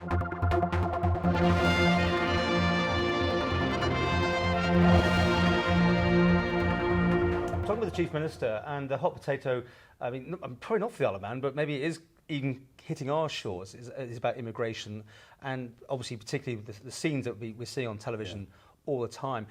Talking with the Chief Minister, and the hot potato, I mean, probably not for the Isle of Man, but maybe it is even hitting our shores, is about immigration, and obviously particularly the scenes that we're seeing on television all the time.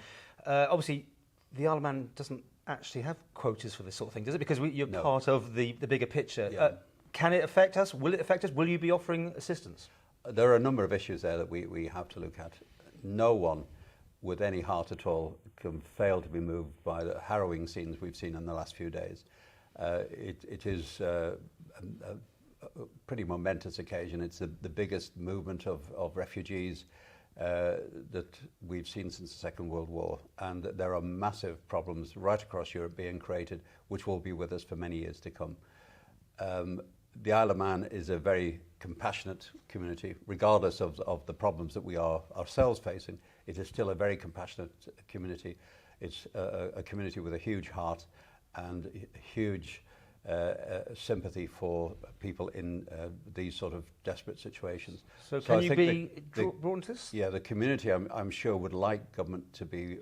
Obviously, the Isle of Man doesn't actually have quotas for this sort of thing, does it? Because you're part of the bigger picture. Yeah. Can it affect us? Will it affect us? Will you be offering assistance? There are a number of issues there that we have to look at. No one with any heart at all can fail to be moved by the harrowing scenes we've seen in the last few days. It is a pretty momentous occasion. It's the biggest movement of refugees that we've seen since the Second World War, and there are massive problems right across Europe being created, which will be with us for many years to come. The Isle of Man is a very compassionate community, regardless of the problems that we are ourselves facing. It is still a very compassionate community. It's a community with a huge heart and huge sympathy for people in these sort of desperate situations. So can you be brought to this? Yeah, the community, I'm sure, would like government to be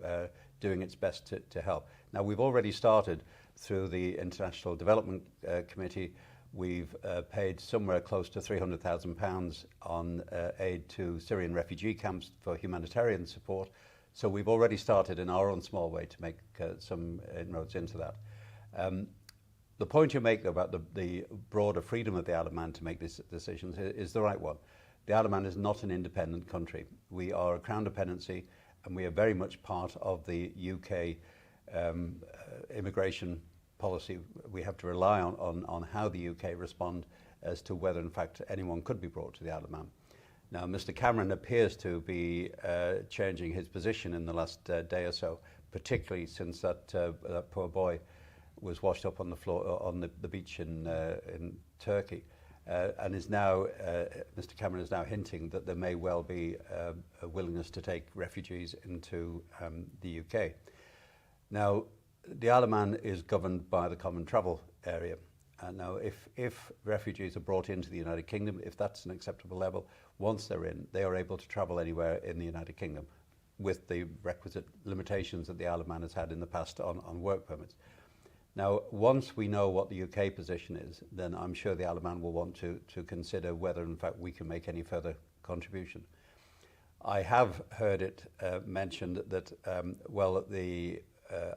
doing its best to help. Now, we've already started through the International Development Committee. We've paid somewhere close to £300,000 on aid to Syrian refugee camps for humanitarian support. So we've already started in our own small way to make some inroads into that. The point you make about the broader freedom of the Isle of Man to make these decisions is the right one. The Isle of Man is not an independent country. We are a Crown dependency, and we are very much part of the UK immigration policy. We have to rely on how the UK respond as to whether, in fact, anyone could be brought to the Isle of Man. Now, Mr. Cameron appears to be changing his position in the last day or so, particularly since that poor boy was washed up on the floor on the beach in Turkey, and is now Mr. Cameron is now hinting that there may well be a willingness to take refugees into the UK. Now, the Isle of Man is governed by the Common Travel Area. And now, if refugees are brought into the United Kingdom, if that's an acceptable level, once they're in, they are able to travel anywhere in the United Kingdom with the requisite limitations that the Isle of Man has had in the past on work permits. Now, once we know what the UK position is, then I'm sure the Isle of Man will want to consider whether, in fact, we can make any further contribution. I have heard it mentioned that, the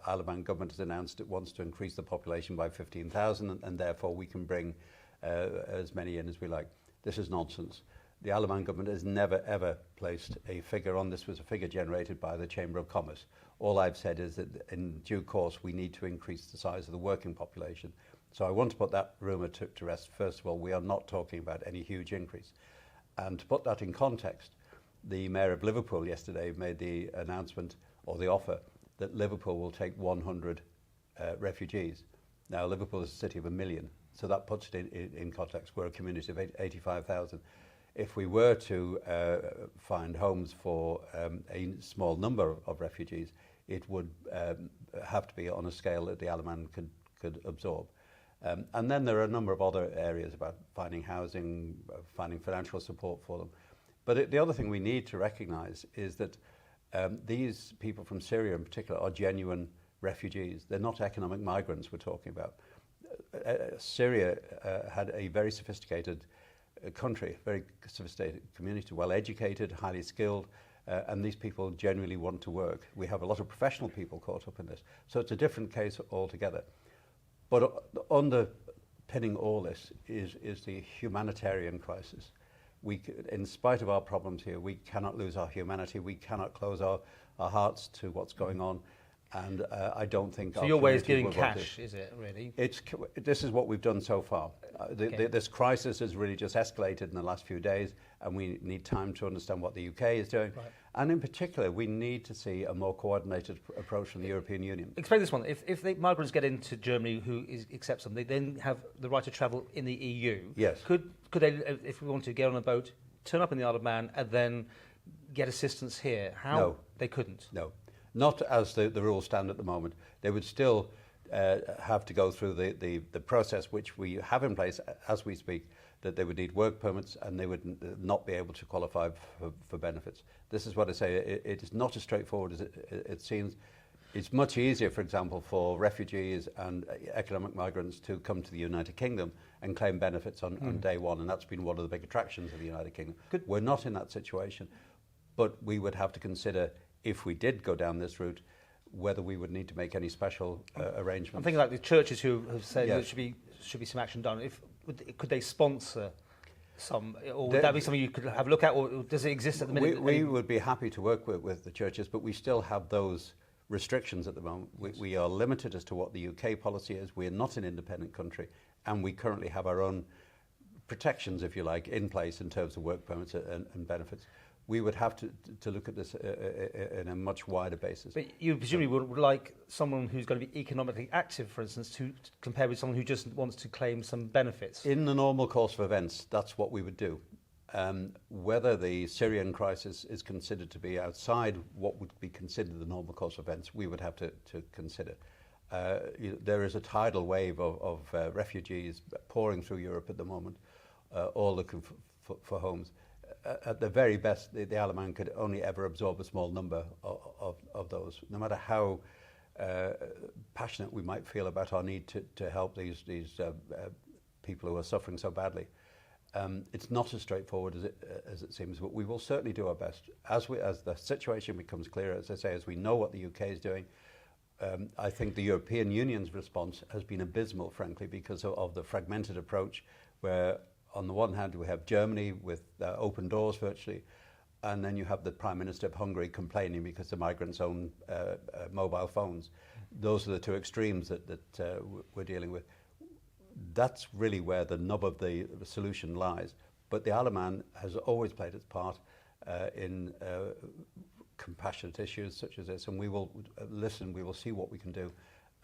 Isle of Man government has announced it wants to increase the population by 15,000 and therefore we can bring as many in as we like. This is nonsense. The Isle of Man government has never ever placed a figure on this. Was a figure generated by the Chamber of Commerce. All I've said is that in due course we need to increase the size of the working population. So I want to put that rumour to rest. First of all, we are not talking about any huge increase. And to put that in context, the Mayor of Liverpool yesterday made the announcement or the offer that Liverpool will take 100 refugees. Now, Liverpool is a city of 1 million, so that puts it in context. We're a community of 85,000. If we were to find homes for a small number of refugees, it would have to be on a scale that the Isle of Man could absorb. And then there are a number of other areas about finding housing, finding financial support for them. But the other thing we need to recognise is that these people from Syria in particular are genuine refugees. They're not economic migrants we're talking about. Syria had a very sophisticated country, very sophisticated community, well educated, highly skilled, and these people genuinely want to work. We have a lot of professional people caught up in this. So it's a different case altogether. But underpinning all this is the humanitarian crisis. In spite of our problems here, we cannot lose our humanity. We cannot close our hearts to what's going on. And I don't think... So your way is giving cash, is it, really? This is what we've done so far. This crisis has really just escalated in the last few days, and we need time to understand what the UK is doing. Right. And in particular, we need to see a more coordinated approach from the European Union. Explain this one. If the migrants get into Germany who accepts them, they then have the right to travel in the EU. Yes. Could they, if we want to get on a boat, turn up in the Isle of Man and then get assistance here? How? No. They couldn't? No. Not as the rules stand at the moment. They would still have to go through the process which we have in place as we speak that they would need work permits and they would not be able to qualify for benefits. This is what I say, it is not as straightforward as it seems. It's much easier, for example, for refugees and economic migrants to come to the United Kingdom and claim benefits on day one, and that's been one of the big attractions of the United Kingdom. We're not in that situation, but we would have to consider, if we did go down this route, whether we would need to make any special arrangements. I'm thinking like the churches who have said Yes. there should be some action done. Could they sponsor some, or would that be something you could have a look at, or does it exist at the minute? We would be happy to work with the churches, but we still have those restrictions at the moment. We are limited as to what the UK policy is. We are not an independent country, and we currently have our own protections, if you like, in place in terms of work permits and benefits. We would have to look at this in a much wider basis. But you presumably would like someone who's going to be economically active, for instance, to compare with someone who just wants to claim some benefits. In the normal course of events, that's what we would do. Whether the Syrian crisis is considered to be outside what would be considered the normal course of events, we would have to consider. There is a tidal wave of refugees pouring through Europe at the moment, all looking for homes. At the very best, the Allan could only ever absorb a small number of those. No matter how passionate we might feel about our need to help these people who are suffering so badly, it's not as straightforward as it seems. But we will certainly do our best as the situation becomes clearer. As I say, as we know what the UK is doing, I think the European Union's response has been abysmal, frankly, because of the fragmented approach, where on the one hand we have Germany with open doors virtually, and then you have the Prime Minister of Hungary complaining because the migrants own mobile phones. Those are the two extremes that we're dealing with. That's really where the nub of the solution lies. But the Allan has always played its part in compassionate issues such as this, and we will listen, we will see what we can do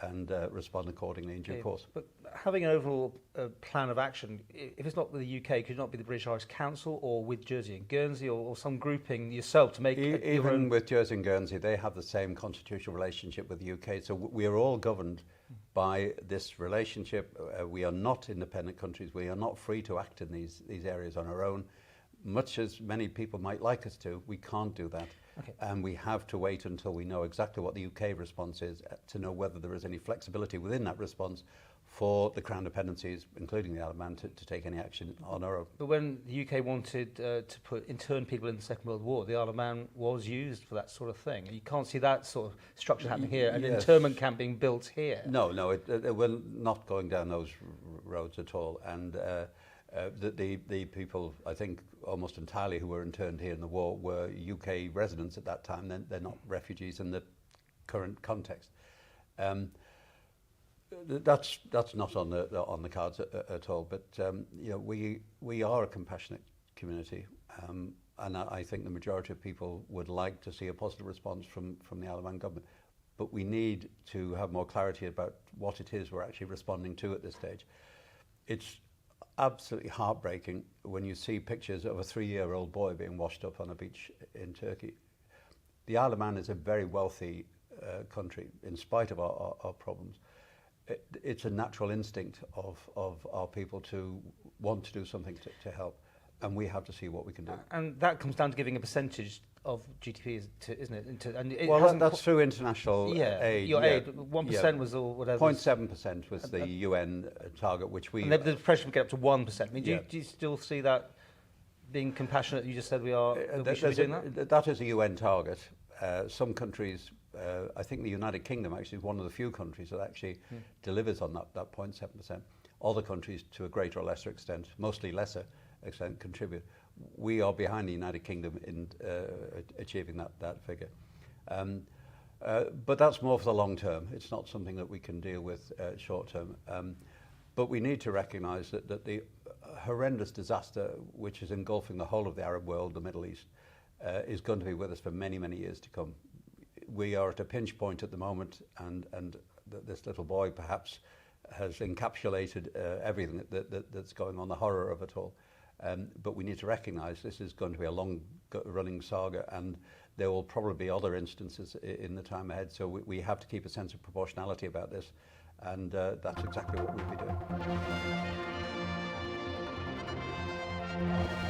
and respond accordingly in due course. But having an overall plan of action, if it's not with the UK, could it not be the British Irish Council or with Jersey and Guernsey or some grouping yourself to make even with Jersey and Guernsey, they have the same constitutional relationship with the UK, so we are all governed by this relationship. We are not independent countries. We are not free to act in these areas on our own. Much as many people might like us to, we can't do that. Okay. And we have to wait until we know exactly what the UK response is to know whether there is any flexibility within that response for the Crown dependencies, including the Allan to take any action on our own. But when the UK wanted to intern people in the Second World War, the Allan was used for that sort of thing. You can't see that sort of structure happening here, an internment camp being built here. No, we're not going down those roads at all. And the people, I think, almost entirely who were interned here in the war were UK residents at that time. They're not refugees in the current context. That's not on the cards at all. But we are a compassionate community, and I think the majority of people would like to see a positive response from the Allan government. But we need to have more clarity about what it is we're actually responding to at this stage. It's absolutely heartbreaking when you see pictures of a 3-year-old boy being washed up on a beach in Turkey. The Allan is a very wealthy country, in spite of our problems. It's a natural instinct of our people to want to do something to help, and we have to see what we can do. And that comes down to giving a percentage of GDP, isn't it? Well, that's through international aid. Your aid, 1% was or whatever. 0.7% was the UN target, which we... And the pressure would get up to 1%. I mean, do you still see that being compassionate? You just said we should be doing that? That is a UN target. Some countries, I think the United Kingdom actually is one of the few countries that actually delivers on that 0.7%. Other countries, to a greater or lesser extent, mostly lesser extent, contribute. We are behind the United Kingdom in achieving that figure. But that's more for the long term. It's not something that we can deal with short term. But we need to recognise that the horrendous disaster which is engulfing the whole of the Arab world, the Middle East, is going to be with us for many, many years to come. We are at a pinch point at the moment, and this little boy perhaps has encapsulated everything that's going on, the horror of it all. But we need to recognise this is going to be a long-running saga, and there will probably be other instances in the time ahead. So we have to keep a sense of proportionality about this, and that's exactly what we'll be doing. us.